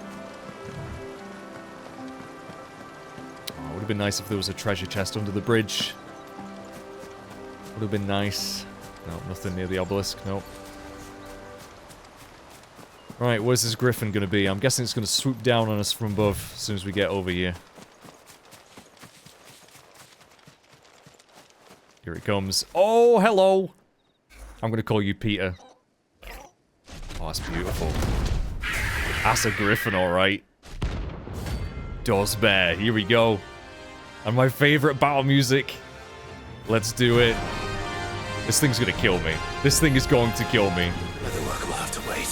Oh, it would have been nice if there was a treasure chest under the bridge. Would have been nice. No, nothing near the obelisk. Nope. Right, where's this Griffin gonna be? I'm guessing it's gonna swoop down on us from above as soon as we get over here. Here it comes. Oh, hello! I'm gonna call you Peter. Oh, that's beautiful. That's a Griffin, alright. Does bear. Here we go. And my favorite battle music. Let's do it. This thing's gonna kill me. This thing is going to kill me. The work will have to wait.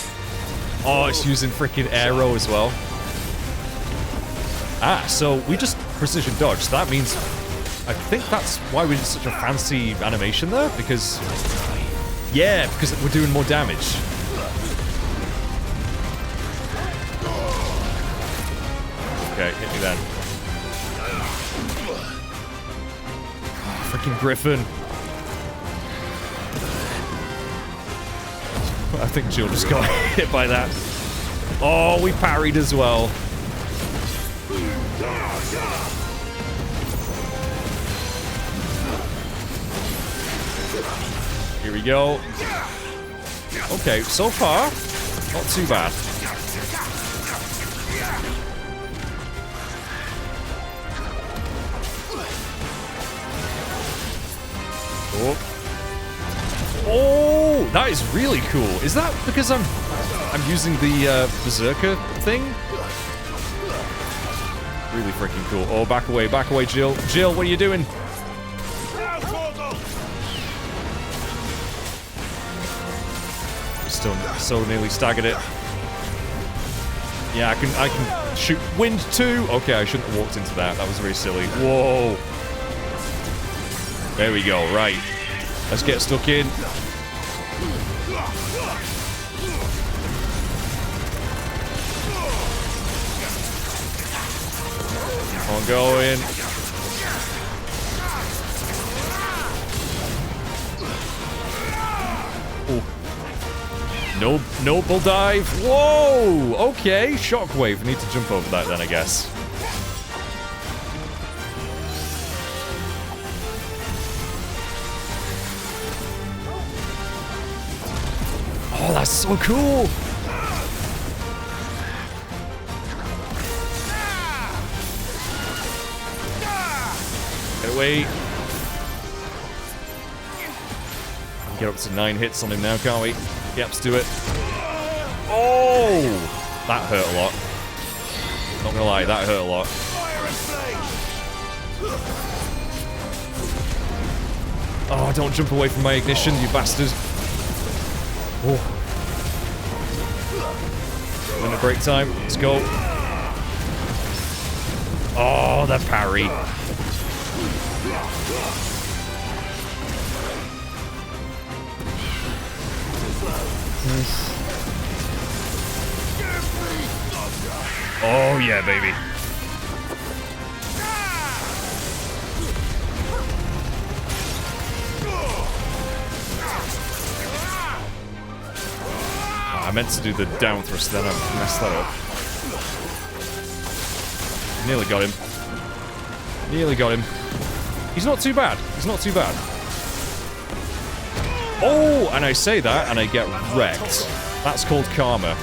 Oh, it's using freaking arrow as well. Ah, so we just precision dodged. That means... I think that's why we did such a fancy animation there, because... Yeah, because we're doing more damage. Okay, hit me then. Freaking Griffin. I think Jill just got hit by that. Oh, we parried as well. Here we go. Okay, so far, not too bad. Oh, that is really cool. Is that because I'm using the berserker thing? Really freaking cool. Oh, back away, Jill. Jill, what are you doing? Still so nearly staggered it. Yeah, I can shoot wind too. Okay, I shouldn't have walked into that. That was very silly. Whoa. There we go. Right. Let's get stuck in. Come on, go in. Ooh. Noble dive. Whoa! Okay, shockwave. Need to jump over that then, I guess. Oh, that's so cool! Get away. Get up to 9 hits on him now, can't we? Yep, let's do it. Oh! That hurt a lot. Not gonna lie, that hurt a lot. Oh, don't jump away from my ignition, you bastard. Oh. We're in a break time. Let's go. Oh, the parry. Oh, yeah, baby. I meant to do the down thrust, then I messed that up. Nearly got him. Nearly got him. He's not too bad. He's not too bad. Oh, and I say that, and I get wrecked. That's called karma.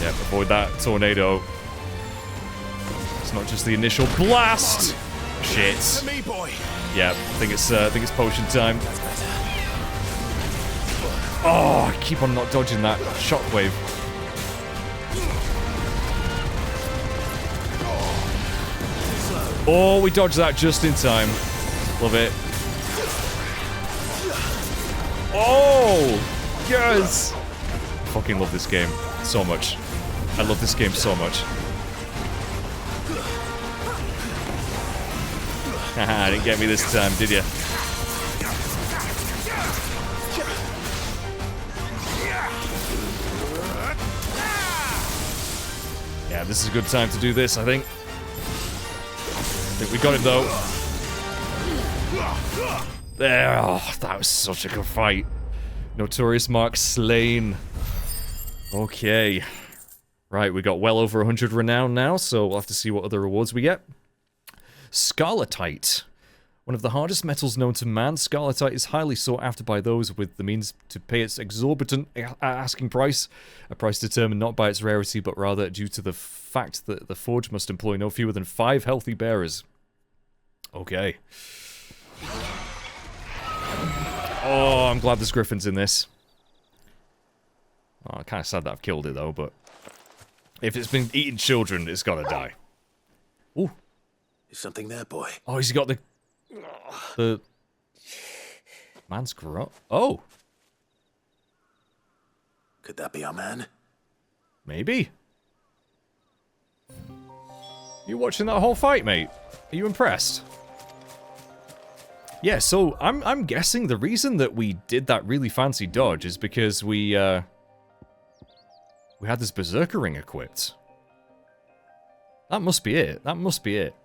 Yeah, avoid that tornado. It's not just the initial blast. Shit. Yeah, I think it's potion time. Oh, I keep on not dodging that shockwave. Oh, we dodged that just in time. Love it. Oh, yes. Fucking love this game so much. I love this game so much. Haha, didn't get me this time, did ya? Yeah, this is a good time to do this, I think. I think we got him, though. There. Oh, that was such a good fight. Notorious Mark slain. Okay. Right, we got well over 100 renown now, so we'll have to see what other rewards we get. Scarletite. One of the hardest metals known to man, Scarletite is highly sought after by those with the means to pay its exorbitant asking price. A price determined not by its rarity, but rather due to the fact that the forge must employ no fewer than 5 healthy bearers. Okay. Oh, I'm glad there's Griffins in this. Oh, I'm kind of sad that I've killed it, though, but... if it's been eating children, it's gotta die. Ooh. Is something there, boy? Oh, he's got the man's garrote. Oh. Could that be our man? Maybe. You watching that whole fight, mate? Are you impressed? Yeah, so I'm guessing the reason that we did that really fancy dodge is because we had this berserker ring equipped. That must be it. That must be it.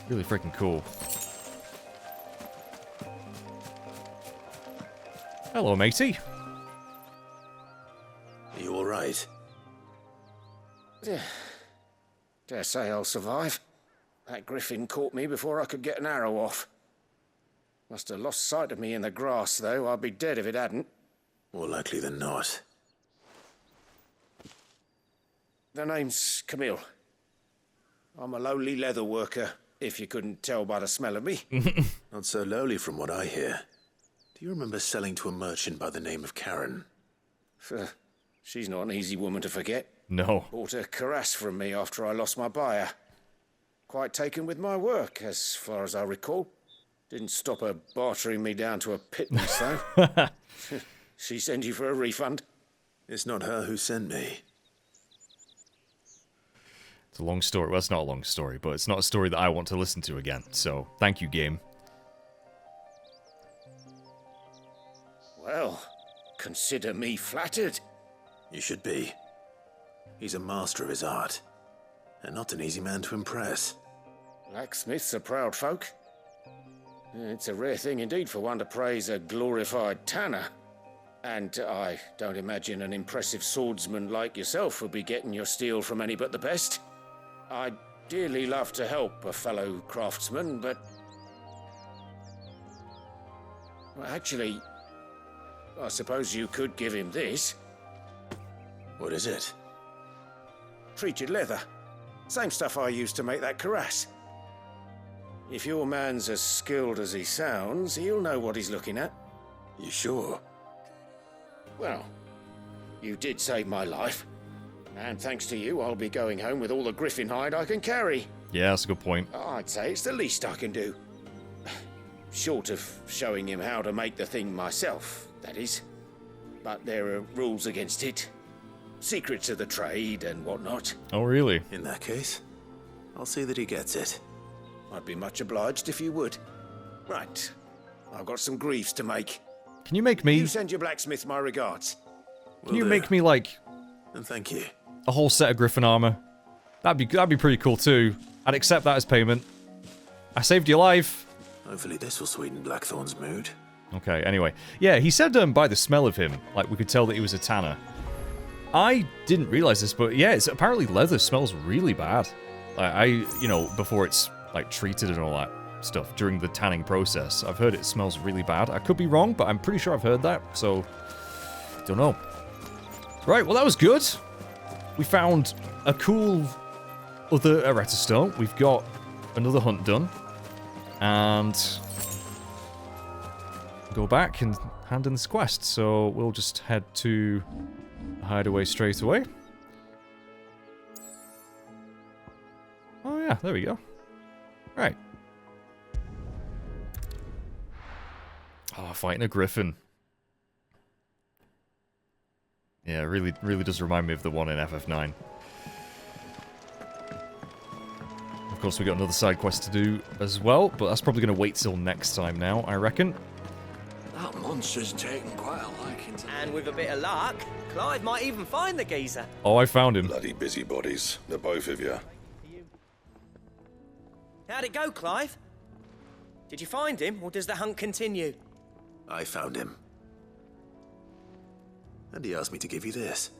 Really freaking cool. Hello, matey. Are you alright? Dare say I'll survive. That Griffin caught me before I could get an arrow off. Must have lost sight of me in the grass, though. I'd be dead if it hadn't. More likely than not. The name's Camille. I'm a lowly leather worker, if you couldn't tell by the smell of me. Not so lowly from what I hear. Do you remember selling to a merchant by the name of Karen? She's not an easy woman to forget. No. Bought a cuirass from me after I lost my buyer. Quite taken with my work, as far as I recall. Didn't stop her bartering me down to a pittance, though. She sent you for a refund? It's not her who sent me. It's a long story. Well, it's not a long story, but it's not a story that I want to listen to again. So, thank you, game. Well, consider me flattered. You should be. He's a master of his art, and not an easy man to impress. Blacksmiths are proud folk. It's a rare thing indeed for one to praise a glorified tanner. And I don't imagine an impressive swordsman like yourself would be getting your steel from any but the best. I'd dearly love to help a fellow craftsman, but... well, actually, I suppose you could give him this. What is it? Treated leather. Same stuff I used to make that cuirass. If your man's as skilled as he sounds, he'll know what he's looking at. You sure? Well, you did save my life. And thanks to you, I'll be going home with all the Griffin hide I can carry. Yeah, that's a good point. I'd say it's the least I can do. Short of showing him how to make the thing myself, that is. But there are rules against it. Secrets of the trade and whatnot. Oh, really? In that case, I'll see that he gets it. I'd be much obliged if you would. Right. I've got some greaves to make. Can you make me... You send your blacksmith my regards. Can you make me, like... and thank you. A whole set of Griffin armor? That'd be pretty cool, too. I'd accept that as payment. I saved your life. Hopefully this will sweeten Blackthorn's mood. Okay, anyway. Yeah, he said by the smell of him, like, we could tell that he was a tanner. I didn't realize this, but yeah, it's apparently leather smells really bad. You know, before it's, like, treated and all that stuff during the tanning process. I've heard it smells really bad. I could be wrong, but I'm pretty sure I've heard that, so don't know. Right, well, that was good. We found a cool other Eretta stone. We've got another hunt done. And go back and hand in this quest. So we'll just head to the hideaway straight away. Oh yeah, there we go. Right. Oh, fighting a Griffin. Yeah, really does remind me of the one in FF9. Of course, we got another side quest to do as well, but that's probably going to wait till next time now, I reckon. That monster's taken quite a liking to... And with a bit of luck, Clive might even find the geezer. Oh, I found him. Bloody busybodies, the both of you. How'd it go, Clive? Did you find him, or does the hunt continue? I found him. And he asked me to give you this.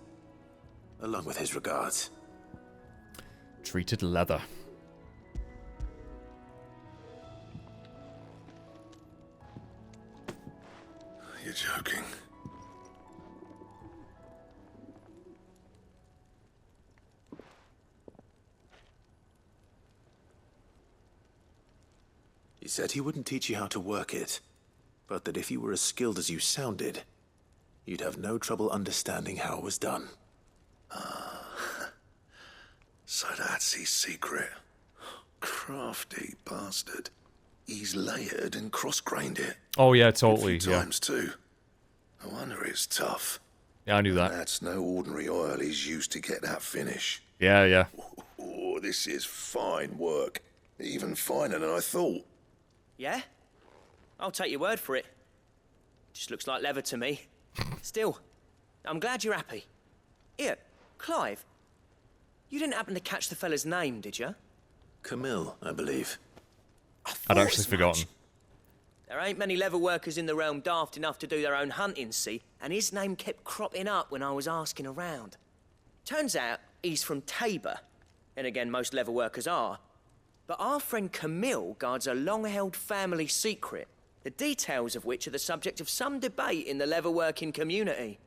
Along with his regards. Treated leather. You're joking. He said he wouldn't teach you how to work it, but that if you were as skilled as you sounded, you'd have no trouble understanding how it was done. So that's his secret. Crafty bastard. He's layered and cross-grained it. Oh yeah, totally. A few times too. No wonder it's tough. Yeah, I knew that. That's no ordinary oil he's used to get that finish. Yeah, yeah. Oh, this is fine work. Even finer than I thought. Yeah? I'll take your word for it. Just looks like leather to me. Still, I'm glad you're happy. Here, Clive. You didn't happen to catch the fella's name, did you? Camille, I believe. I'd actually forgotten. There ain't many leather workers in the realm daft enough to do their own hunting, see? And his name kept cropping up when I was asking around. Turns out he's from Tabor. And again, most leather workers are. But our friend Camille guards a long-held family secret, the details of which are the subject of some debate in the leather-working community.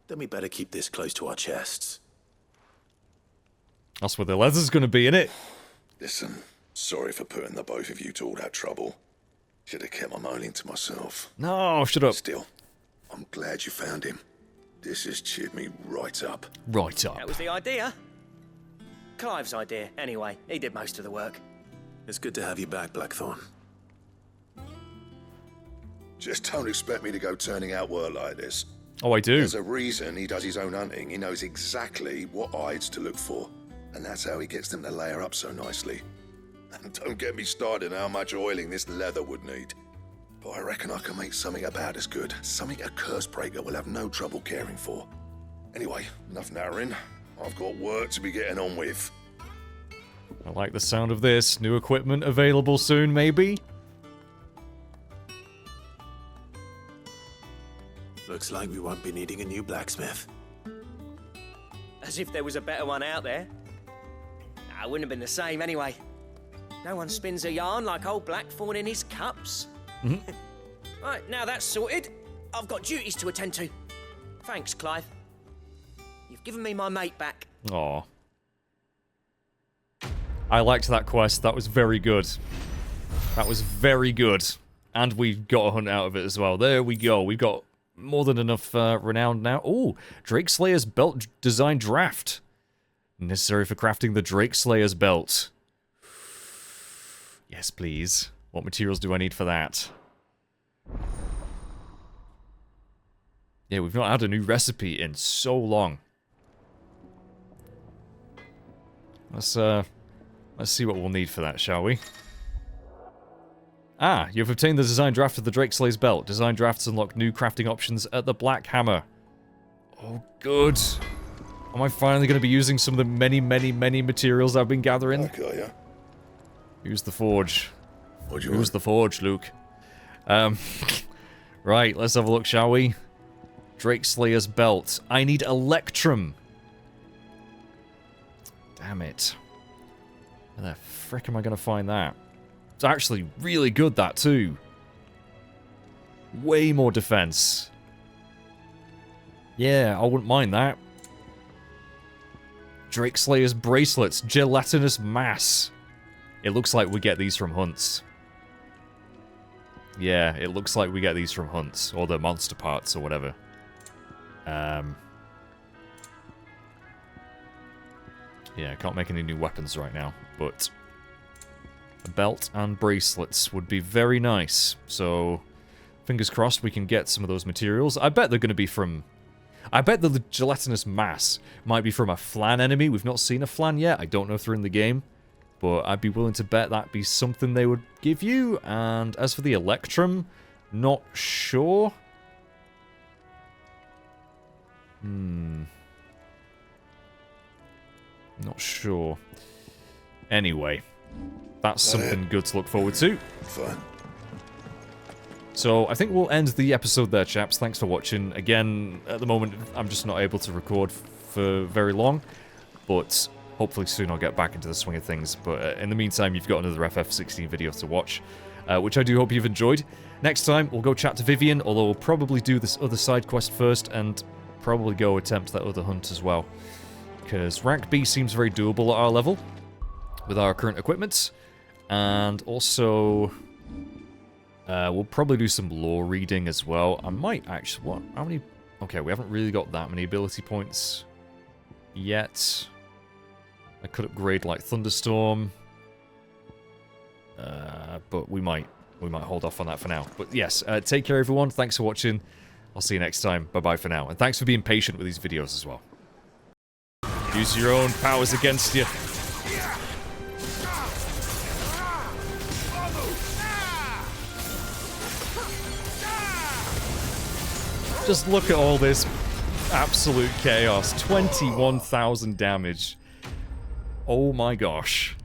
Then we better keep this close to our chests. That's where the leather's gonna be, innit? Listen, sorry for putting the both of you to all that trouble. Should have kept my moaning to myself. No, shut up. Still, I'm glad you found him. This has cheered me right up. Right up. That was the idea. Clive's idea, anyway. He did most of the work. It's good to have you back, Blackthorn. Just don't expect me to go turning out work like this. Oh, I do. There's a reason he does his own hunting. He knows exactly what hides to look for. And that's how he gets them to layer up so nicely. And don't get me started on how much oiling this leather would need. But I reckon I can make something about as good. Something a curse breaker will have no trouble caring for. Anyway, enough narrowing. I've got work to be getting on with. I like the sound of this. New equipment available soon, maybe? Looks like we won't be needing a new blacksmith. As if there was a better one out there. Nah, it wouldn't have been the same anyway. No one spins a yarn like old Blackthorn in his cups. Right, now that's sorted. I've got duties to attend to. Thanks, Clive. You've given me my mate back. Aw. I liked that quest. That was very good. That was very good. And we got a hunt out of it as well. There we go. We've got more than enough renown now. Ooh, Drake Slayer's belt design draft. Necessary for crafting the Drake Slayer's belt. Yes, please. What materials do I need for that? Yeah, we've not had a new recipe in so long. Let's see what we'll need for that, shall we? Ah, you've obtained the design draft of the Drake Slayer's belt. Design drafts unlock new crafting options at the Black Hammer. Oh, good. Am I finally going to be using some of the many, many, many materials I've been gathering? Okay, yeah. Use the forge. What do you Use want? the forge, Luke. Right, let's have a look, shall we? Drake Slayer's belt. I need Electrum. Damn it. Where the frick am I going to find that? It's actually really good, that too. Way more defense. Yeah, I wouldn't mind that. Drake Slayer's bracelets. Gelatinous mass. It looks like we get these from hunts. Yeah, it looks like we get these from hunts. Or the monster parts or whatever. Yeah, I can't make any new weapons right now, but a belt and bracelets would be very nice. So, fingers crossed we can get some of those materials. I bet they're going to be from... I bet the gelatinous mass might be from a flan enemy. We've not seen a flan yet. I don't know if they're in the game, but I'd be willing to bet that'd be something they would give you. And as for the Electrum, not sure. Not sure. Anyway, that's something good to look forward to. Fine. So, I think we'll end the episode there, chaps. Thanks for watching. Again, at the moment, I'm just not able to record for very long. But hopefully soon I'll get back into the swing of things. But in the meantime, you've got another FF16 video to watch, which I do hope you've enjoyed. Next time, we'll go chat to Vivian, although we'll probably do this other side quest first, and probably go attempt that other hunt as well. Because rank B seems very doable at our level, with our current equipment. And also... we'll probably do some lore reading as well. I might actually... What? How many... Okay, we haven't really got that many ability points yet. I could upgrade, like, Thunderstorm. But we might hold off on that for now. But yes, take care, everyone. Thanks for watching. I'll see you next time. Bye-bye for now. And thanks for being patient with these videos as well. Use your own powers against you. Just look at all this absolute chaos. 21,000 damage. Oh my gosh.